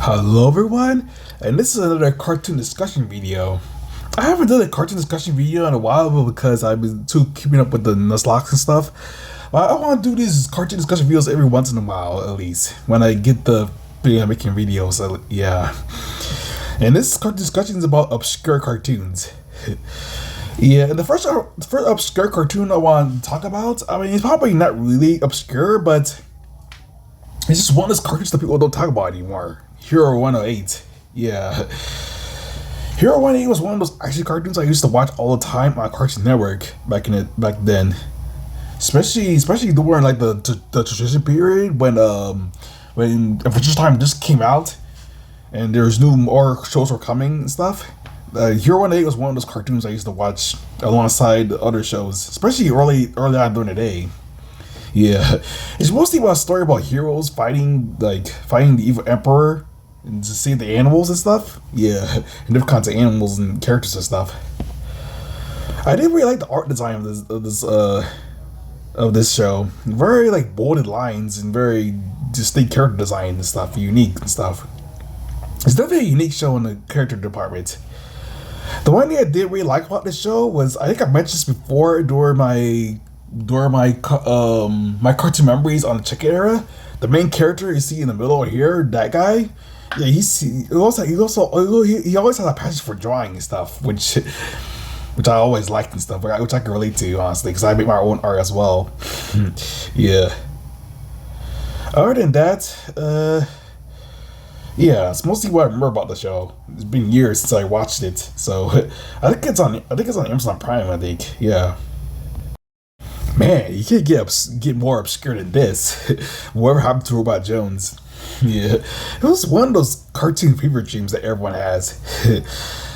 Hello everyone, and this is another cartoon discussion video. I haven't done a cartoon discussion video in a while because I've been too keeping up with the Nuzlocke and stuff. But I want to do these cartoon discussion videos every once in a while, at least, when I get the making videos, yeah. And this cartoon discussion is about obscure cartoons. Yeah, and the first obscure cartoon I want to talk about, I mean, it's probably not really obscure, but it's just one of those cartoons that people don't talk about anymore. Hero 108. Yeah. Hero 108 was one of those action cartoons I used to watch all the time on Cartoon Network back then. Especially during like the transition period when Adventure Time just came out and there's more shows were coming and stuff. Hero 108 was one of those cartoons I used to watch alongside other shows, especially early on during the day. Yeah, it's mostly about a story about heroes fighting the evil emperor and to save the animals and stuff. Yeah, and different kinds of animals and characters and stuff. I didn't really like the art design of this show. Very like bolded lines and very distinct character design and stuff, unique and stuff. It's definitely a unique show in the character department. The one thing I did really like about this show was, I think I mentioned this before during my cartoon memories on the Chicken era. The main character you see in the middle here, that guy, yeah, he always has a passion for drawing and stuff, which I always liked and stuff, which I can relate to, honestly, because I make my own art as well. Yeah. Other than that, yeah, it's mostly what I remember about the show. It's been years since I watched it, so I think it's on Amazon Prime. I think, yeah. Man, you can't get more obscure than this. Whatever happened to Robot Jones? Yeah, it was one of those cartoon fever dreams that everyone has.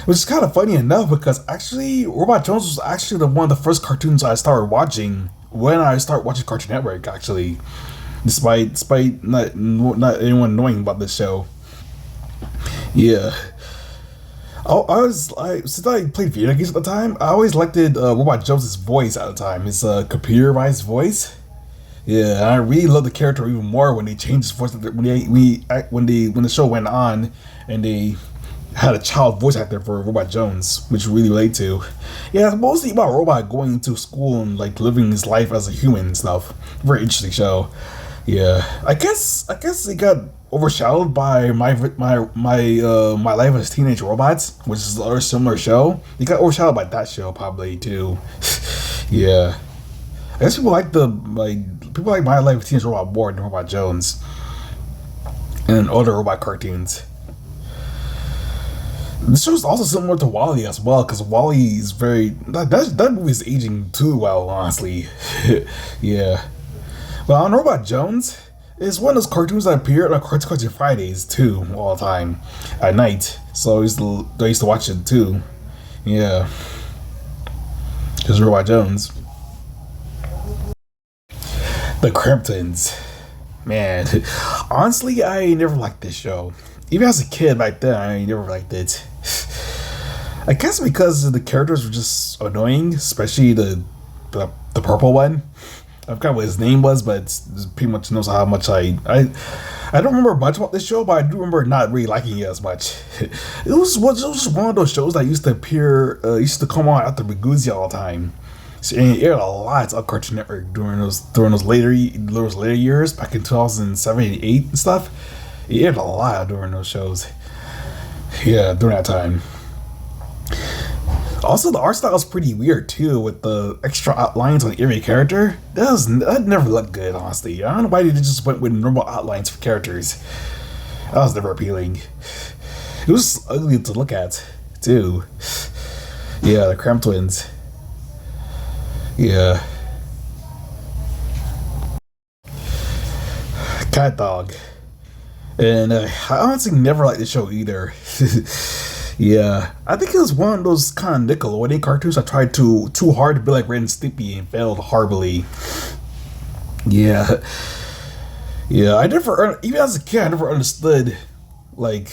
Which is kind of funny enough because actually, Robot Jones was actually one of the first cartoons I started watching when I started watching Cartoon Network. Actually, despite not anyone knowing about this show. Yeah. I was like, since I played video games at the time, I always liked Robot Jones' voice at the time, his computerized voice. Yeah, I really loved the character even more when they changed his voice when the show went on and they had a child voice actor for Robot Jones, which really relate to. Yeah, it's mostly about Robot going to school and like living his life as a human and stuff. Very interesting show. Yeah, I guess it got overshadowed by my life as teenage robots, which is a similar show. It got overshadowed by that show probably too. Yeah, I guess people like my life as teenage robot more than Robot Jones and other robot cartoons. This show is also similar to Wall-E as well, because Wall-E is that movie is aging too well, honestly. Yeah. Well, on Robot Jones, it's one of those cartoons that appeared on Cartoon Fridays too, all the time at night. So I used to watch it too. Yeah, just Robot Jones. The Cramptons, man. Honestly, I never liked this show. Even as a kid back then, I never liked it. I guess because the characters were just annoying, especially the purple one. I forgot what his name was, but it's pretty much knows how much I don't remember much about this show, but I do remember not really liking it as much. It was just one of those shows that used to come on after Biguzi all the time. So, and it aired a lot on Cartoon Network during those later years, back in 2007 and 8 and stuff. It aired a lot during those shows. Yeah, during that time. Also, the art style is pretty weird too, with the extra outlines on every character. That never looked good, honestly. I don't know why they just went with normal outlines for characters. That was never appealing. It was ugly to look at, too. Yeah, the Cramp Twins. Yeah. Cat Dog. And I honestly never liked the show either. Yeah, I think it was one of those kind of Nickelodeon cartoons I tried too hard to be like Ren and Stimpy and failed horribly. Yeah, even as a kid, I never understood like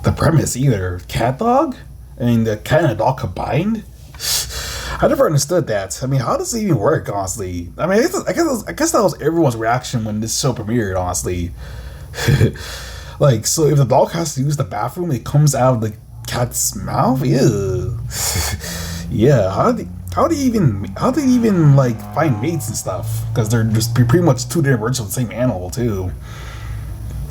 the premise either. Cat Dog and the cat and the dog combined. I never understood that. I mean, how does it even work? Honestly, I mean, I guess that was everyone's reaction when this show premiered. Honestly. Like, so if the dog has to use the bathroom, it comes out of the cat's mouth. Ew. Yeah. How do they even like find mates and stuff? Because they're just pretty much two different versions of the same animal too.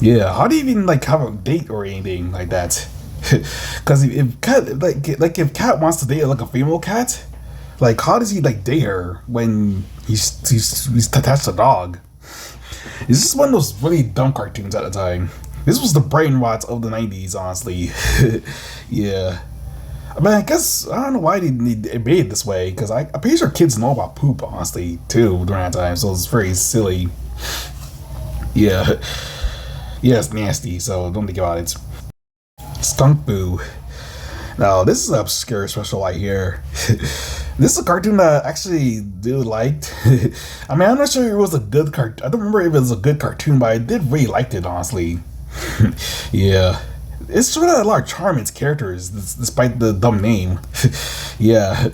Yeah. How do you even like have a date or anything like that? Because if cat like if cat wants to date like a female cat, like how does he like date her when he's attached to a dog? This is one of those really dumb cartoons at the time. This was the brain rot of the '90s, honestly. Yeah. I mean, I guess I don't know why they made it this way because I'm pretty sure kids know about poop, honestly, too during that time. So it's very silly. Yeah, yeah, it's nasty. So don't think about it. Skunk Boo. Now this is an obscure special right here. This is a cartoon that I actually do liked. I mean, I'm not sure it was a good cartoon. I don't remember if it was a good cartoon, but I did really liked it, honestly. Yeah. It's sort of a lot of charm in its characters, despite the dumb name. Yeah.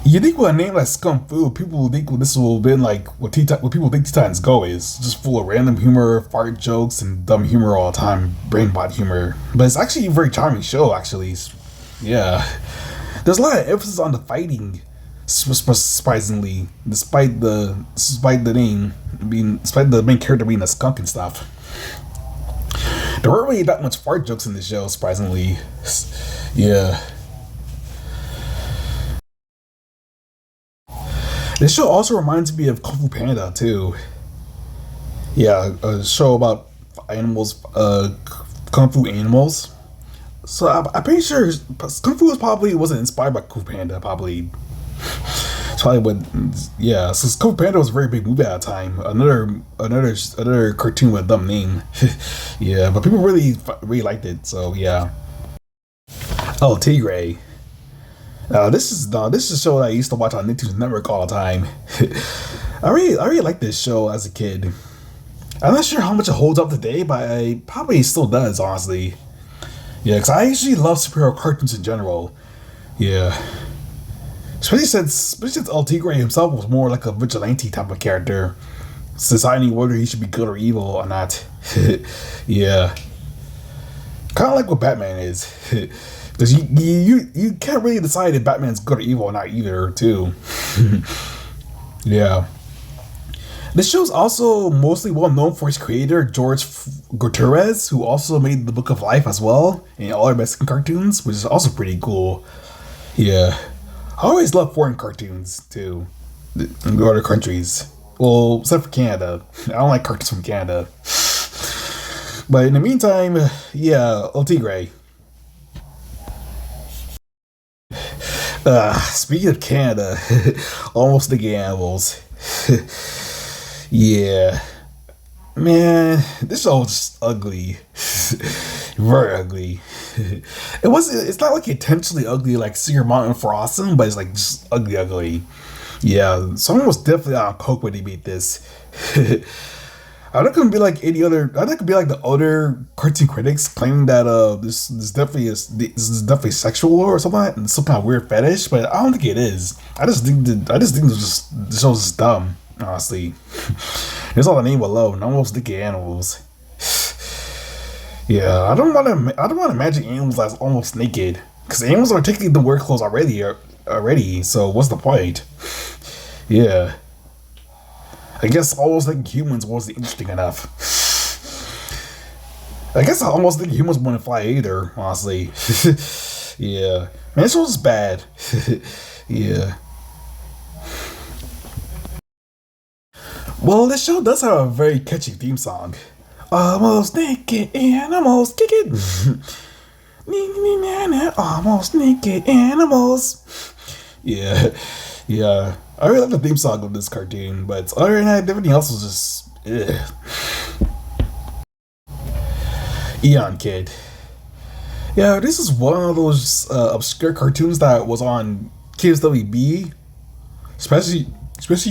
You think with a name like Skunk Fu, people will think this will have been like what people think Teen Titans Go is. Just full of random humor, fart jokes, and dumb humor all the time. Brainbot humor. But it's actually a very charming show, actually. Yeah. There's a lot of emphasis on the fighting, surprisingly, despite the name being, despite the main character being a skunk and stuff. There weren't really that much fart jokes in this show, surprisingly. Yeah. This show also reminds me of Kung Fu Panda too. Yeah, a show about animals, kung fu animals. So I'm pretty sure Kung Fu wasn't inspired by Kung Fu Panda. Probably, it's probably what. Yeah, so Kung Fu Panda was a very big movie at the time. Another cartoon with a dumb name. Yeah, but people really liked it. So yeah. Oh, Tigray. This is a show that I used to watch on Nicktoons Network all the time. I really liked this show as a kid. I'm not sure how much it holds up today, but it probably still does, honestly. Yeah, because I actually love superhero cartoons in general. Yeah. Especially since El Tigre himself was more like a vigilante type of character, deciding whether he should be good or evil or not. Yeah. Kind of like what Batman is. Because you can't really decide if Batman's good or evil or not either, too. Yeah. This show's also mostly well known for its creator, George Gutierrez, who also made The Book of Life as well, and all our Mexican cartoons, which is also pretty cool. Yeah. I always love foreign cartoons, too. In other countries. Well, except for Canada. I don't like cartoons from Canada. But in the meantime, yeah, El Tigre. Speaking of Canada, almost the animals. Yeah, man, this show was just ugly, very ugly. It's not like intentionally ugly like Secret Mountain for Awesome, but it's like just ugly. Yeah, someone was definitely on coke when they made this. I think it could be like any other. I think it could be like the other cartoon critics claiming that this is definitely sexual or something, like, and some kind of weird fetish. But I don't think it is. I just think the show's just dumb. Honestly, it's all the name alone. Almost naked animals. Yeah, I don't want to imagine animals as almost naked because animals are taking the wear clothes already. So what's the point? Yeah. I guess almost like humans wasn't interesting enough. I guess I almost think humans wouldn't fly either, honestly. Yeah. Man, this was bad. Yeah. Well, this show does have a very catchy theme song. Almost naked animals, kick it. Almost naked animals. Yeah. Yeah. I really like the theme song of this cartoon, but other than that, everything else was just Eon Kid. Yeah, this is one of those obscure cartoons that was on KSWB, especially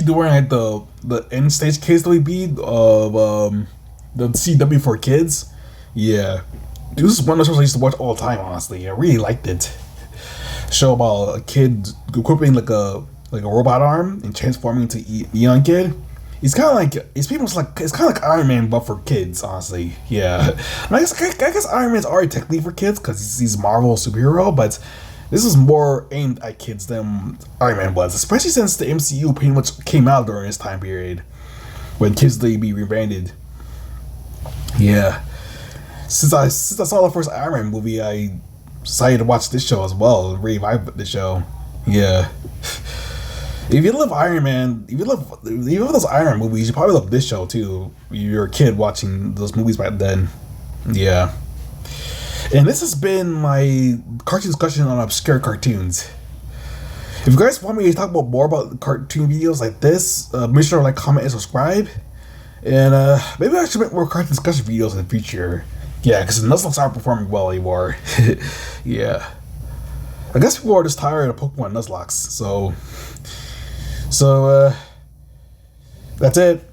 during like the end stage KSWB of the CW for kids. Yeah, this is one of the shows I used to watch all the time. Honestly, I really liked it. Show about a kid equipping like a robot arm and transforming into Eon Kid. He's kind of like it's kind of like Iron Man, but for kids, honestly. Yeah, and I guess Iron Man's already technically for kids because he's Marvel superhero, but this is more aimed at kids than Iron Man was, especially since the MCU pretty much came out during this time period when kids they be rebranded. Yeah, since I saw the first Iron Man movie, I decided to watch this show as well. Really vibe the show. Yeah. If you love Iron Man, if you love those Iron Man movies, you probably love this show too. You're a kid watching those movies back then. Yeah. And this has been my cartoon discussion on obscure cartoons. If you guys want me to talk about more about cartoon videos like this, make sure to like, comment, and subscribe. And maybe I should make more cartoon discussion videos in the future. Yeah, because the Nuzlocke aren't performing well anymore. Yeah. I guess people are just tired of Pokemon Nuzlocke, so that's it.